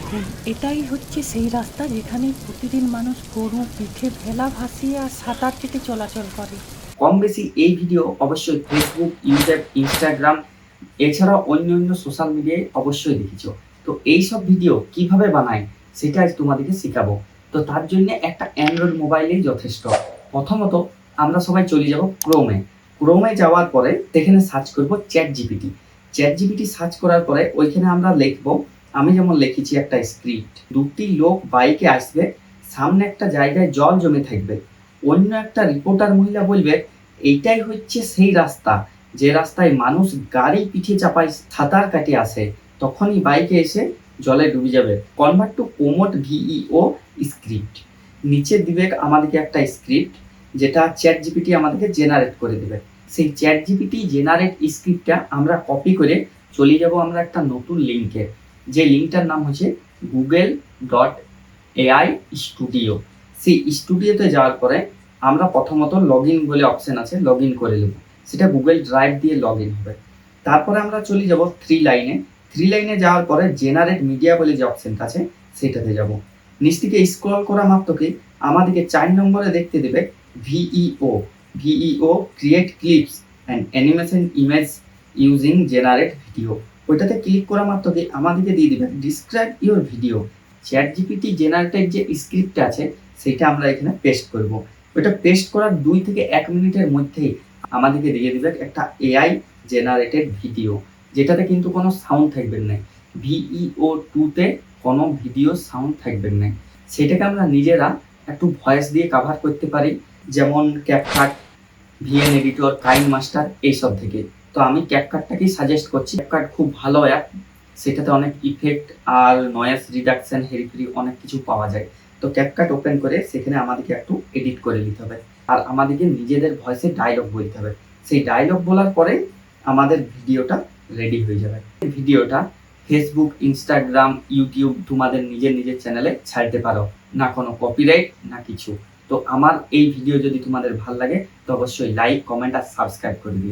দেখুন, এটাই হচ্ছে সেই রাস্তা যেখানে প্রতিদিন মানুষ গরু পিঠে ভেলা ভাসিয়ে আর সাঁতার কেটে চলাচল করে। কম বেশি এই ভিডিও অবশ্যই ফেসবুক, ইউটিউব, ইনস্টাগ্রাম এছাড়াও অন্যান্য সোশ্যাল মিডিয়ায় অবশ্যই দেখেছো। তো এইসব ভিডিও কিভাবে বানায় সেটা আজ তোমাদেরকে শেখাবো। তো তার জন্য একটা অ্যান্ড্রয়েড মোবাইলেই যথেষ্ট। প্রথমত আমরা সবাই চলে যাব ক্রোমে যাওয়ার পরে সেখানে সার্চ করব চ্যাট জিপিটি সার্চ করার পরে ওইখানে আমরা লিখব, আমি যেমন লিখেছি একটা স্ক্রিপ্ট, দুটি লোক বাইকে আসবে, সামনে একটা জায়গায় জল জমে থাকবে, অন্য একটা রিপোর্টার মহিলা বলবে এইটাই হচ্ছে সেই রাস্তা যে রাস্তায় মানুষ গাড়ি পিঠে চাপায় সাঁতার কাটে আসে, তখনই বাইকে এসে জলে ডুবে যাবে। Convert to commode Veo script, নিচে দিবে আমাদেরকে একটা স্ক্রিপ্ট যেটা চ্যাট জিপিটি আমাদেরকে জেনারেট করে দেবে। সেই চ্যাট জিপিটি জেনারেট স্ক্রিপ্টটা আমরা কপি করে চলে যাব আমরা একটা নতুন লিঙ্কে, যে লিঙ্কটার নাম হচ্ছে google.ai স্টুডিও। সেই স্টুডিওতে যাওয়ার পরে আমরা প্রথমত লগ ইন বলে অপশন আছে, লগ ইন করে নেব, সেটা গুগল ড্রাইভ দিয়ে লগ ইন হবে। তারপরে আমরা চলে যাব থ্রি লাইনে যাওয়ার পরে জেনারেট মিডিয়া বলে যে অপশনটা আছে সেটাতে যাব। নিচ থেকে স্ক্রল করা মাত্রকে আমাদেরকে 4 নম্বরে দেখতে দেবে Veo create clips and animation image using generate video. ওইটাতে ক্লিক করা মাত্রকে আমাদেরকে দিয়ে দিবে describe your video. Chat GPT generated যে স্ক্রিপ্টটা আছে সেটা আমরা এখানে পেস্ট করব। ওটা পেস্ট করার 2 থেকে 1 মিনিটের মধ্যেই আমাদেরকে দিয়ে দিবে একটা এআই জেনারেটেড ভিডিও, যেটাতে কিন্তু কোনো সাউন্ড থাকবে না। ভিইও 2 তে কোনো ভিডিও সাউন্ড থাকবে না। সেটাকে আমরা নিজেরা একটু ভয়েস দিয়ে কভার করতে পারি, যেমন ক্যাপকাট, ভিএন এডিটর, কাইন মাস্টার এইসব থেকে। তো আমি ক্যাপকাটটাকেই সাজেস্ট করছি। ক্যাপকাট খুব ভালো অ্যাপ, সেটাতে অনেক ইফেক্ট আর নয়েজ রিডাকশন, হেরিফেরি অনেক কিছু পাওয়া যায়। তো ক্যাপকাট ওপেন করে সেখানে আমাদেরকে একটু এডিট করে নিতে হবে, আর আমাদেরকে নিজেদের ভয়েসে ডায়লগ বলতে হবে। সেই ডায়লগ বলার পরে আমাদের ভিডিওটা রেডি হয়ে যাবে। ভিডিওটা ফেসবুক, ইনস্টাগ্রাম, ইউটিউব তোমাদের নিজের চ্যানেলে ছাড়তে পারো, না কোনো কপিরাইট না কিছু। তো আমার এই ভিডিও যদি তোমাদের ভালো লাগে তো অবশ্যই লাইক, কমেন্ট আর সাবস্ক্রাইব করে দিও।